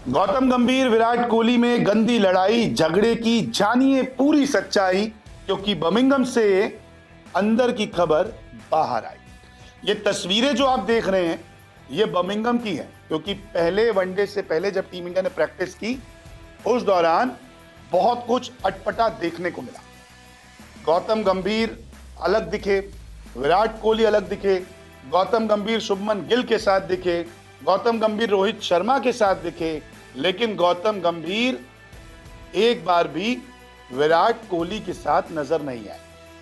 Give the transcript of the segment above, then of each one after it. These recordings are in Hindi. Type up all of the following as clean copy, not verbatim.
गौतम गंभीर विराट कोहली में गंदी लड़ाई झगड़े की जानिए पूरी सच्चाई, क्योंकि बर्मिंघम से अंदर की खबर बाहर आई। ये तस्वीरें जो आप देख रहे हैं ये बर्मिंघम की है, क्योंकि पहले वनडे से पहले जब टीम इंडिया ने प्रैक्टिस की उस दौरान बहुत कुछ अटपटा देखने को मिला। गौतम गंभीर अलग दिखे, विराट कोहली अलग दिखे, गौतम गंभीर शुभमन गिल के साथ दिखे, गौतम गंभीर रोहित शर्मा के साथ दिखे, लेकिन गौतम गंभीर एक बार भी विराट कोहली के साथ नजर नहीं आए।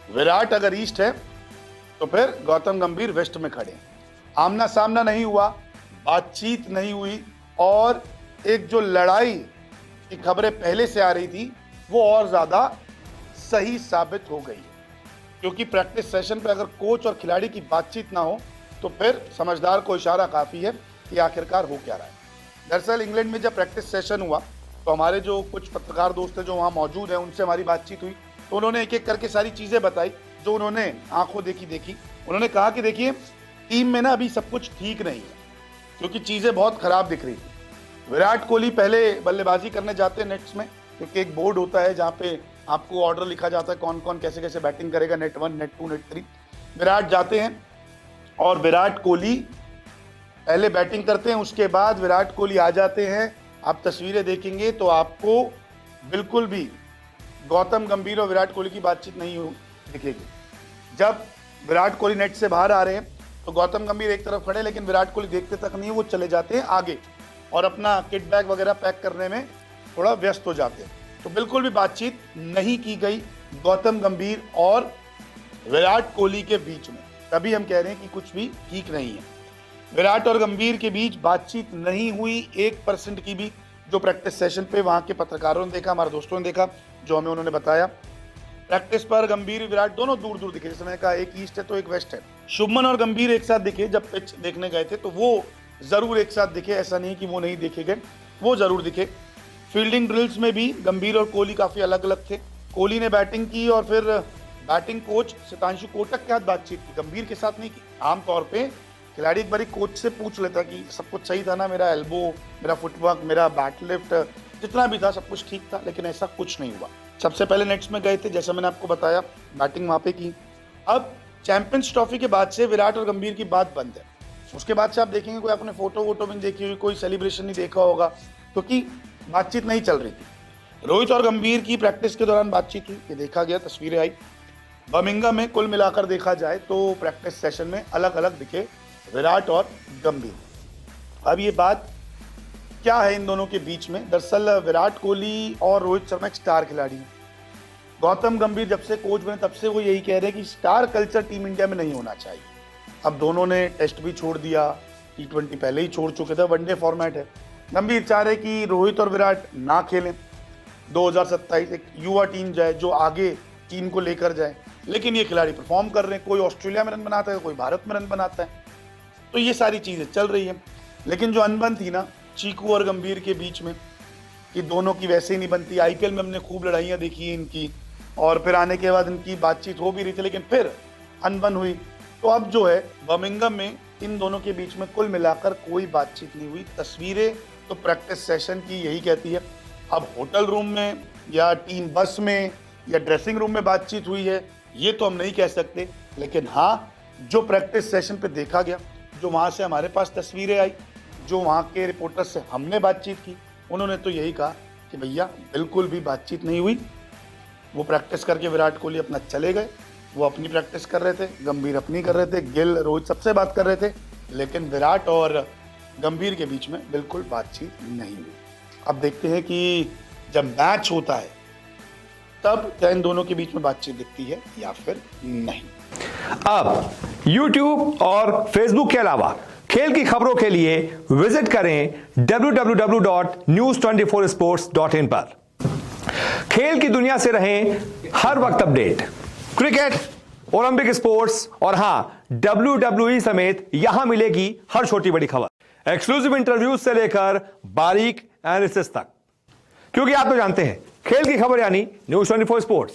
विराट अगर ईस्ट है तो फिर गौतम गंभीर वेस्ट में खड़े। आमना सामना नहीं हुआ, बातचीत नहीं हुई, और एक जो लड़ाई की खबरें पहले से आ रही थी वो और ज्यादा सही साबित हो गई है। क्योंकि प्रैक्टिस सेशन पे अगर कोच और खिलाड़ी की बातचीत ना हो तो फिर समझदार को इशारा काफी है कि आखिरकार हो क्या रहा है। दरअसल इंग्लैंड में जब प्रैक्टिस सेशन हुआ तो हमारे जो कुछ पत्रकार दोस्त हैं जो वहाँ मौजूद हैं उनसे हमारी बातचीत हुई, तो उन्होंने एक एक करके सारी चीज़ें बताई जो उन्होंने आंखों देखी। उन्होंने कहा कि देखिए टीम में ना अभी सब कुछ ठीक नहीं है, क्योंकि चीज़ें बहुत ख़राब दिख रही थी। विराट कोहली पहले बल्लेबाजी करने जाते हैं नेट्स में, क्योंकि एक बोर्ड होता है जहाँ पे आपको ऑर्डर लिखा जाता है कौन कौन कैसे कैसे बैटिंग करेगा, नेट 1, नेट 2, नेट 3। विराट जाते हैं और विराट कोहली पहले बैटिंग करते हैं, उसके बाद विराट कोहली आ जाते हैं। आप तस्वीरें देखेंगे तो आपको बिल्कुल भी गौतम गंभीर और विराट कोहली की बातचीत नहीं दिखेगी। जब विराट कोहली नेट से बाहर आ रहे हैं तो गौतम गंभीर एक तरफ खड़े, लेकिन विराट कोहली देखते तक नहीं है, वो चले जाते हैं आगे और अपना किट बैग वगैरह पैक करने में थोड़ा व्यस्त हो जाते हैं। तो बिल्कुल भी बातचीत नहीं की गई गौतम गंभीर और विराट कोहली के बीच में। तभी हम कह रहे हैं कि कुछ भी ठीक नहीं है। विराट और गंभीर के बीच बातचीत नहीं हुई 1% की भी, जो प्रैक्टिस सेशन पे वहाँ के पत्रकारों ने देखा, हमारे दोस्तों ने देखा, जो हमें उन्होंने बताया। प्रैक्टिस पर गंभीर विराट दोनों दूर दूर दिखे, जैसे मैंने कहा एक ईस्ट है तो एक वेस्ट है। शुभमन और गंभीर एक साथ दिखे, जब पिच देखने गए थे तो वो जरूर एक साथ दिखे, ऐसा नहीं कि वो नहीं देखे गए, वो जरूर दिखे। फील्डिंग ड्रिल्स में भी गंभीर और कोहली काफ़ी अलग अलग थे। कोहली ने बैटिंग की और फिर बैटिंग कोच सितांशु कोटक के साथ बातचीत की, गंभीर के साथ नहीं की। आमतौर पे खिलाड़ी एक बारी कोच से पूछ लेता कि सब कुछ सही था ना, मेरा एल्बो, मेरा फुटवर्क, मेरा बैट लिफ्ट, जितना भी था सब कुछ ठीक था, लेकिन ऐसा कुछ नहीं हुआ। सबसे पहले नेट्स में गए थे, जैसा मैंने आपको बताया, बैटिंग वहाँ पे की। अब चैंपियंस ट्रॉफी के बाद से विराट और गंभीर की बात बंद है। उसके बाद से आप देखेंगे कोई अपने फोटो वोटो भी नहीं देखी हुई, कोई सेलिब्रेशन नहीं देखा होगा, क्योंकि बातचीत नहीं चल रही थी। रोहित और गंभीर की प्रैक्टिस के दौरान बातचीत हुई, ये देखा गया, तस्वीरें आई। बर्मिंघम में कुल मिलाकर देखा जाए तो प्रैक्टिस सेशन में अलग अलग दिखे विराट और गंभीर। अब ये बात क्या है इन दोनों के बीच में? दरअसल विराट कोहली और रोहित शर्मा एक स्टार खिलाड़ी हैं। गौतम गंभीर जब से कोच बने तब से वो यही कह रहे हैं कि स्टार कल्चर टीम इंडिया में नहीं होना चाहिए। अब दोनों ने टेस्ट भी छोड़ दिया, T20 पहले ही छोड़ चुके थे, वनडे फॉर्मेट है। गंभीर चाह रहे कि रोहित और विराट ना खेलें, 2027 एक युवा टीम जाए जो आगे टीम को लेकर जाए, लेकिन ये खिलाड़ी परफॉर्म कर रहे हैं। कोई ऑस्ट्रेलिया में रन बनाता है, कोई भारत में रन बनाता है, तो ये सारी चीज़ें चल रही हैं। लेकिन जो अनबन थी ना चीकू और गंभीर के बीच में, कि दोनों की वैसे ही नहीं बनती। IPL में हमने खूब लड़ाइयाँ देखी इनकी, और फिर आने के बाद इनकी बातचीत हो भी रही थी, लेकिन फिर अनबन हुई। तो अब जो है बर्मिंघम में इन दोनों के बीच में कुल मिलाकर कोई बातचीत नहीं हुई। तस्वीरें तो प्रैक्टिस सेशन की यही कहती है। अब होटल रूम में या टीम बस में या ड्रेसिंग रूम में बातचीत हुई है ये तो हम नहीं कह सकते, लेकिन हाँ जो प्रैक्टिस सेशन पे देखा गया, जो वहाँ से हमारे पास तस्वीरें आई, जो वहाँ के रिपोर्टर से हमने बातचीत की, उन्होंने तो यही कहा कि भैया बिल्कुल भी बातचीत नहीं हुई। वो प्रैक्टिस करके विराट कोहली अपना चले गए, वो अपनी प्रैक्टिस कर रहे थे, गंभीर अपनी कर रहे थे, गिल रोहित सबसे बात कर रहे थे, लेकिन विराट और गंभीर के बीच में बिल्कुल बातचीत नहीं हुई। अब देखते हैं कि जब मैच होता है तब क्या इन दोनों के बीच में बातचीत दिखती है या फिर नहीं। अब YouTube और Facebook के अलावा खेल की खबरों के लिए विजिट करें www.news24sports.in पर। खेल की दुनिया से रहें हर वक्त अपडेट। क्रिकेट, ओलंपिक स्पोर्ट्स और हां WWE समेत यहां मिलेगी हर छोटी बड़ी खबर, एक्सक्लूसिव इंटरव्यूज से लेकर बारीक एनालिसिस तक, क्योंकि आप तो जानते हैं खेल की खबर यानी News 24 स्पोर्ट्स।